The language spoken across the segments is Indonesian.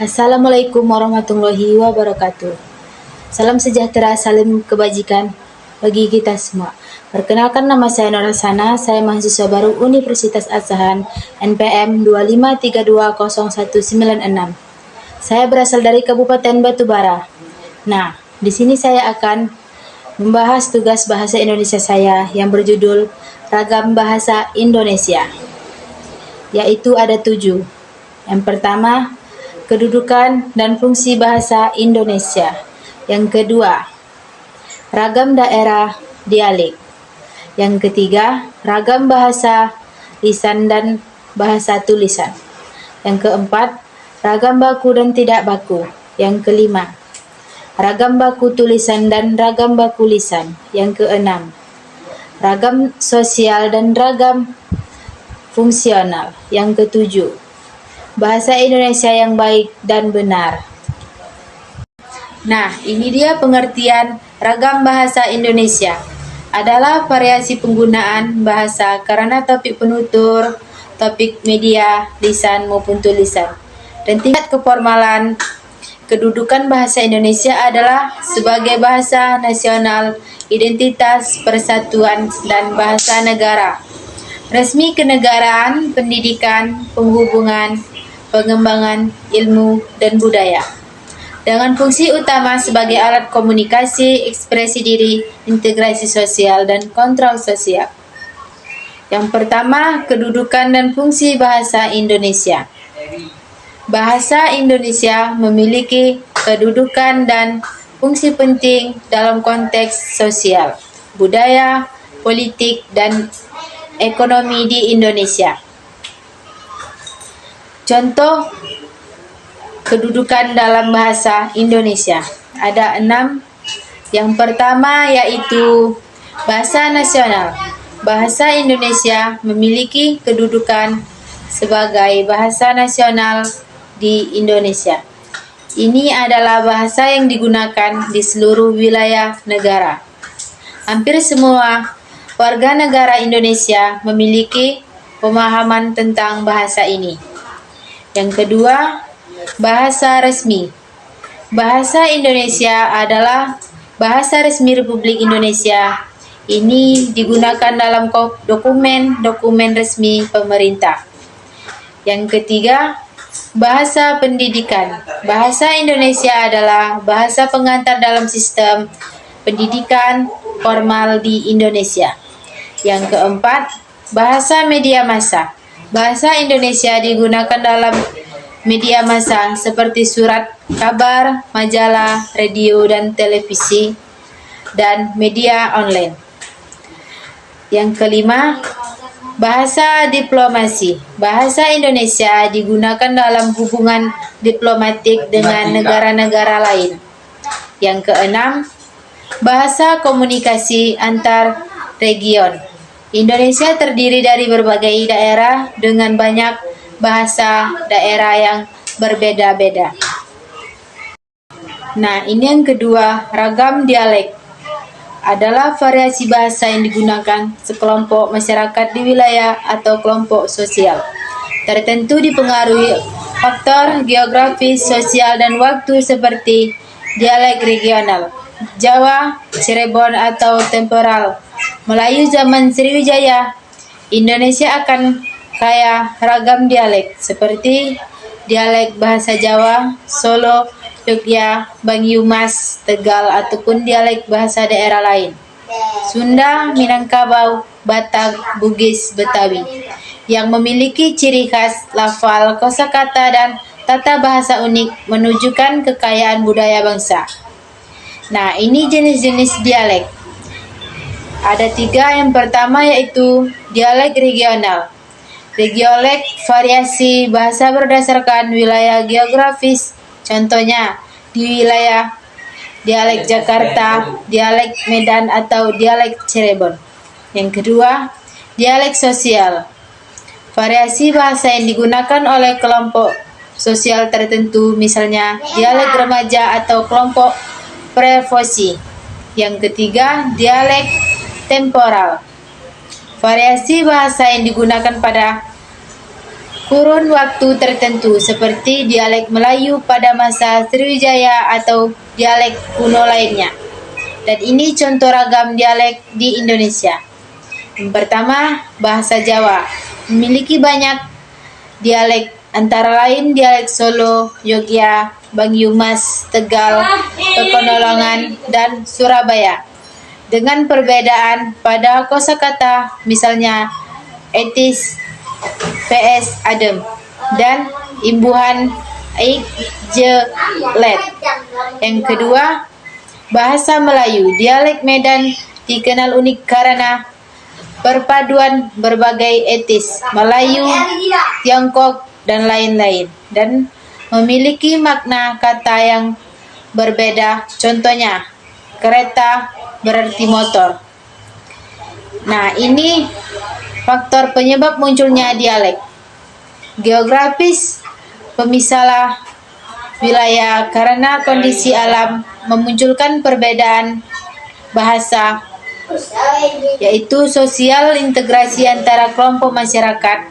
Assalamualaikum warahmatullahi wabarakatuh. Salam sejahtera, salam kebajikan bagi kita semua. Perkenalkan, nama saya Nur Hasanah, saya mahasiswa baru Universitas Asahan NPM 253200196. Saya berasal dari Kabupaten Batubara. Nah, di sini saya akan membahas tugas bahasa Indonesia saya yang berjudul Ragam Bahasa Indonesia, yaitu ada 7. Yang pertama, kedudukan dan fungsi bahasa Indonesia. Yang kedua, ragam daerah dialek. Yang ketiga, ragam bahasa lisan dan bahasa tulisan. Yang keempat, ragam baku dan tidak baku. Yang kelima, ragam baku tulisan dan ragam baku lisan. Yang keenam, ragam sosial dan ragam fungsional. Yang ketujuh, bahasa Indonesia yang baik dan benar. Nah, ini dia pengertian ragam bahasa Indonesia. Adalah variasi penggunaan bahasa karena topik penutur, topik media, lisan maupun tulisan. Dan tingkat keformalan kedudukan bahasa Indonesia adalah sebagai bahasa nasional, identitas, persatuan, dan bahasa negara. Resmi kenegaraan, pendidikan, penghubungan, pengembangan ilmu dan budaya, dengan fungsi utama sebagai alat komunikasi, ekspresi diri, integrasi sosial, dan kontrol sosial. Yang pertama, kedudukan dan fungsi bahasa Indonesia. Bahasa Indonesia memiliki kedudukan dan fungsi penting dalam konteks sosial, budaya, politik, dan ekonomi di Indonesia. Contoh kedudukan dalam bahasa Indonesia ada 6. Yang pertama yaitu bahasa nasional. Bahasa Indonesia memiliki kedudukan sebagai bahasa nasional di Indonesia. Ini adalah bahasa yang digunakan di seluruh wilayah negara. Hampir semua warga negara Indonesia memiliki pemahaman tentang bahasa ini. Yang kedua, bahasa resmi. Bahasa Indonesia adalah bahasa resmi Republik Indonesia. Ini digunakan dalam dokumen resmi pemerintah. Yang ketiga, bahasa pendidikan. Bahasa Indonesia adalah bahasa pengantar dalam sistem pendidikan formal di Indonesia. Yang keempat, bahasa media massa. Bahasa Indonesia digunakan dalam media massa seperti surat kabar, majalah, radio dan televisi, dan media online. Yang kelima, bahasa diplomasi. Bahasa Indonesia digunakan dalam hubungan diplomatik dengan negara-negara lain. Yang keenam, bahasa komunikasi antar region. Indonesia terdiri dari berbagai daerah dengan banyak bahasa daerah yang berbeda-beda. Nah, ini yang kedua, ragam dialek. Adalah variasi bahasa yang digunakan sekelompok masyarakat di wilayah atau kelompok sosial tertentu dipengaruhi faktor geografis, sosial, dan waktu seperti dialek regional, Jawa, Cirebon, atau temporal Melayu zaman Sriwijaya. Indonesia akan kaya ragam dialek seperti dialek bahasa Jawa, Solo, Jogja, Banyumas, Tegal, ataupun dialek bahasa daerah lain, Sunda, Minangkabau, Batak, Bugis, Betawi, yang memiliki ciri khas, lafal, kosakata, dan tata bahasa unik menunjukkan kekayaan budaya bangsa. Nah, ini jenis-jenis dialek. Ada 3. Yang pertama yaitu dialek regional. Dialek variasi bahasa berdasarkan wilayah geografis. Contohnya di wilayah dialek Jakarta, dialek Medan, atau dialek Cirebon. Yang kedua, dialek sosial. Variasi bahasa yang digunakan oleh kelompok sosial tertentu, misalnya dialek remaja atau kelompok prevosi. Yang ketiga, dialek temporal. Variasi bahasa yang digunakan pada kurun waktu tertentu seperti dialek Melayu pada masa Sriwijaya atau dialek kuno lainnya. Dan ini contoh ragam dialek di Indonesia. Yang pertama, bahasa Jawa memiliki banyak dialek, antara lain dialek Solo, Yogyakarta, Banyumas, Tegal, Pekalongan, dan Surabaya. Dengan perbedaan pada kosakata, misalnya etis, ps adem, dan imbuhan ik, je, let. Yang kedua, bahasa Melayu. Dialek Medan dikenal unik karena perpaduan berbagai etis Melayu, Tiongkok, dan lain-lain, dan memiliki makna kata yang berbeda. Contohnya, kereta berarti motor. Nah, ini faktor penyebab munculnya dialek. Geografis, pemisah wilayah karena kondisi alam memunculkan perbedaan bahasa, yaitu sosial integrasi antara kelompok masyarakat.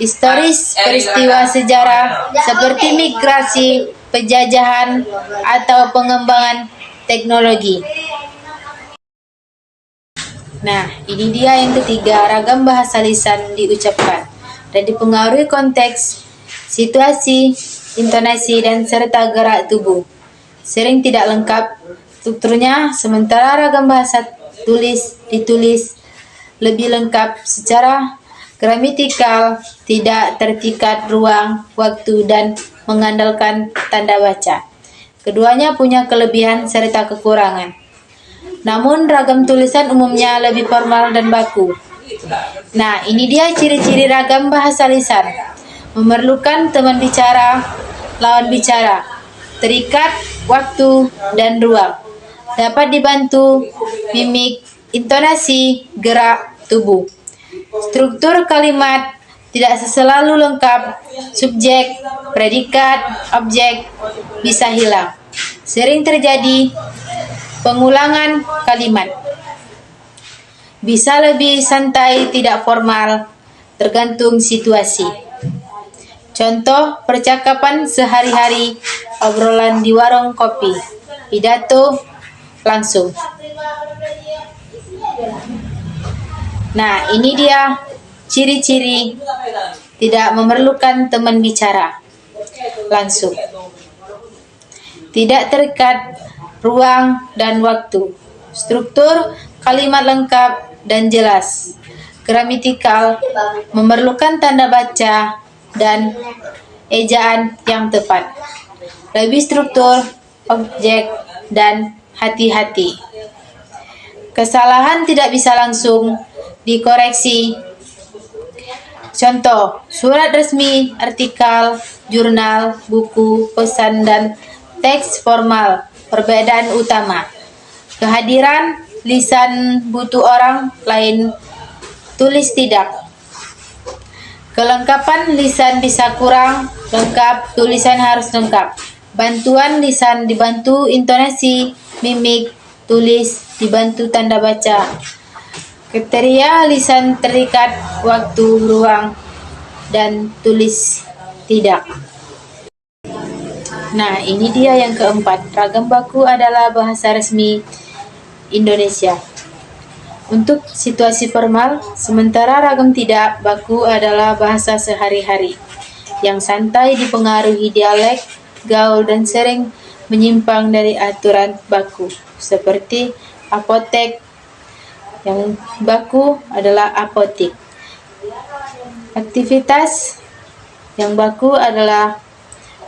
Historis, peristiwa sejarah seperti migrasi, penjajahan, atau pengembangan teknologi. Nah, ini dia yang ketiga, ragam bahasa lisan diucapkan dan dipengaruhi konteks, situasi, intonasi, dan serta gerak tubuh. Sering tidak lengkap strukturnya, sementara ragam bahasa tulis ditulis lebih lengkap secara gramatikal, tidak terpikat ruang, waktu, dan mengandalkan tanda baca. Keduanya punya kelebihan serta kekurangan. Namun ragam tulisan umumnya lebih formal dan baku. Nah, ini dia ciri-ciri ragam bahasa lisan. Memerlukan teman bicara, lawan bicara, terikat waktu dan ruang. Dapat dibantu mimik, intonasi, gerak tubuh. Struktur kalimat tidak selalu lengkap, subjek, predikat, objek bisa hilang. Sering terjadi pengulangan kalimat. Bisa lebih santai, tidak formal, tergantung situasi. Contoh percakapan sehari-hari, obrolan di warung kopi, pidato langsung. Nah, ini dia ciri-ciri tidak memerlukan teman bicara, langsung. Tidak terikat ruang dan waktu. Struktur kalimat lengkap dan jelas. Gramatikal, memerlukan tanda baca dan ejaan yang tepat. Lebih struktur, objek, dan hati-hati. Kesalahan tidak bisa langsung dikoreksi. Contoh, surat resmi, artikel, jurnal, buku, pesan, dan teks formal. Perbedaan utama. Kehadiran lisan butuh orang lain, tulis tidak. Kelengkapan lisan bisa kurang lengkap, tulisan harus lengkap. Bantuan lisan dibantu intonasi, mimik, tulis dibantu tanda baca. Kriteria lisan terikat waktu, ruang, dan tulis tidak. Nah, ini dia yang keempat. Ragam baku adalah bahasa resmi Indonesia. Untuk situasi formal, sementara ragam tidak baku adalah bahasa sehari-hari yang santai dipengaruhi dialek, gaul, dan sering menyimpang dari aturan baku. Seperti apotek, yang baku adalah apotik. Aktivitas, yang baku adalah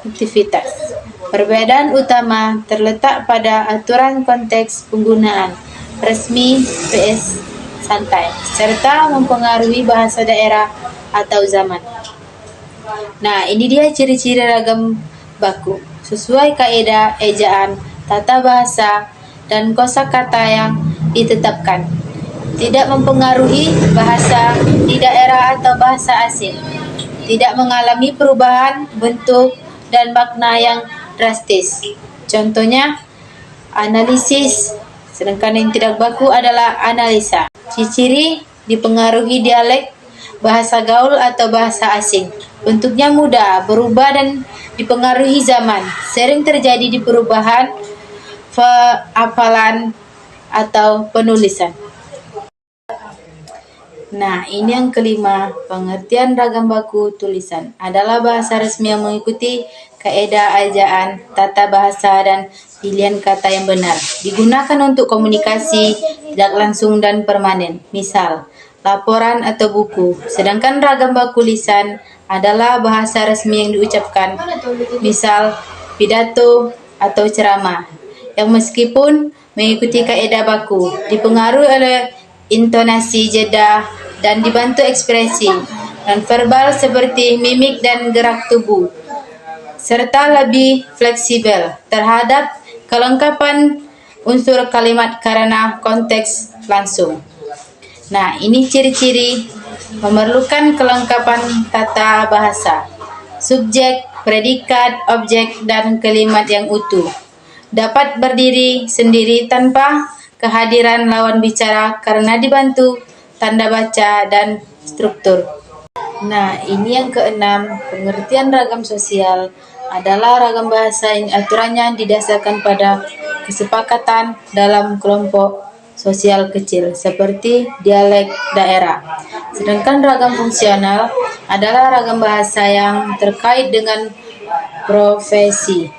aktivitas. Perbedaan utama terletak pada aturan konteks penggunaan, resmi vs santai, serta mempengaruhi bahasa daerah atau zaman. Nah, ini dia ciri-ciri ragam baku. Sesuai kaidah ejaan, tata bahasa, dan kosakata yang ditetapkan. Tidak mempengaruhi bahasa di daerah atau bahasa asing. Tidak mengalami perubahan bentuk dan makna yang drastis. Contohnya, analisis, sedangkan yang tidak baku adalah analisa. Ciri dipengaruhi dialek, bahasa gaul atau bahasa asing. Bentuknya mudah, berubah dan dipengaruhi zaman. Sering terjadi di perubahan hafalan atau penulisan. Nah, ini yang kelima, pengertian ragam baku tulisan adalah bahasa resmi yang mengikuti kaidah ejaan, tata bahasa, dan pilihan kata yang benar. Digunakan untuk komunikasi tidak langsung dan permanen. Misal, laporan atau buku. Sedangkan ragam baku lisan adalah bahasa resmi yang diucapkan. Misal, pidato atau ceramah. Yang meskipun mengikuti kaidah baku, dipengaruhi oleh intonasi, jeda, dan dibantu ekspresi dan verbal seperti mimik dan gerak tubuh, serta lebih fleksibel terhadap kelengkapan unsur kalimat karena konteks langsung. Nah, ini ciri-ciri memerlukan kelengkapan tata bahasa, subjek, predikat, objek, dan kalimat yang utuh. Dapat berdiri sendiri tanpa kehadiran lawan bicara karena dibantu tanda baca dan struktur. Nah, ini yang keenam, pengertian ragam sosial adalah ragam bahasa yang aturannya didasarkan pada kesepakatan dalam kelompok sosial kecil seperti dialek daerah. Sedangkan ragam fungsional adalah ragam bahasa yang terkait dengan profesi,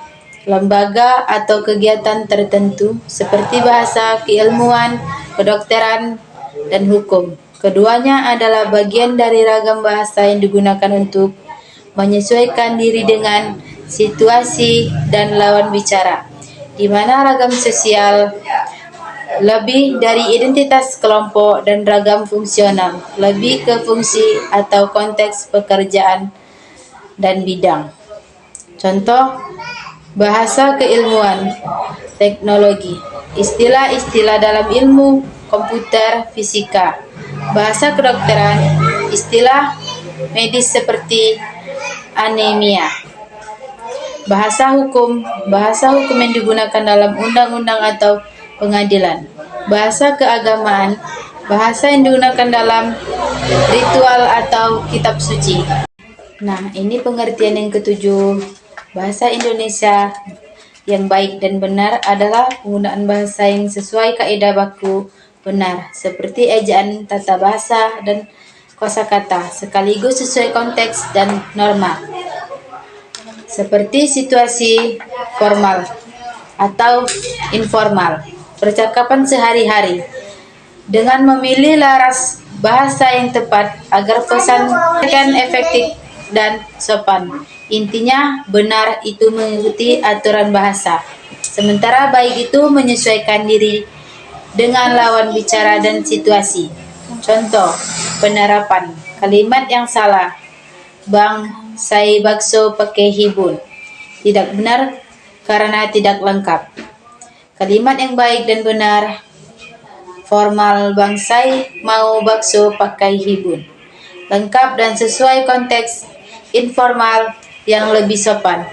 lembaga atau kegiatan tertentu seperti bahasa keilmuan, kedokteran, dan hukum. Keduanya adalah bagian dari ragam bahasa yang digunakan untuk menyesuaikan diri dengan situasi dan lawan bicara, di mana ragam sosial lebih dari identitas kelompok dan ragam fungsional lebih ke fungsi atau konteks pekerjaan dan bidang. Contoh, bahasa keilmuan, teknologi, istilah-istilah dalam ilmu komputer, fisika, bahasa kedokteran, istilah medis seperti anemia, bahasa hukum yang digunakan dalam undang-undang atau pengadilan, bahasa keagamaan, bahasa yang digunakan dalam ritual atau kitab suci. Nah, ini pengertian yang ketujuh. Bahasa Indonesia yang baik dan benar adalah penggunaan bahasa yang sesuai kaidah baku benar, seperti ejaan, tata bahasa, dan kosakata, sekaligus sesuai konteks dan norma, seperti situasi formal atau informal, percakapan sehari-hari, dengan memilih laras bahasa yang tepat agar pesan efektif dan sopan. Intinya, benar itu mengikuti aturan bahasa, sementara baik itu menyesuaikan diri dengan lawan bicara dan situasi. Contoh, penerapan kalimat yang salah. Bang, saya bakso pakai hibun. Tidak benar karena tidak lengkap. Kalimat yang baik dan benar. Formal, bang saya mau bakso pakai hibun. Lengkap dan sesuai konteks. Informal yang lebih sopan.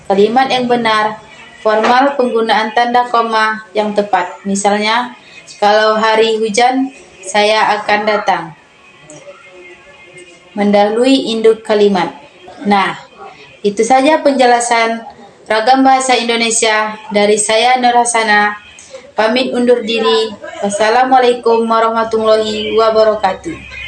Kalimat yang benar. Formal, penggunaan tanda koma yang tepat. Misalnya, kalau hari hujan, saya akan datang. Mendahului induk kalimat. Nah, itu saja penjelasan ragam bahasa Indonesia dari saya Nur Hasana. Pamit undur diri. Wassalamualaikum warahmatullahi wabarakatuh.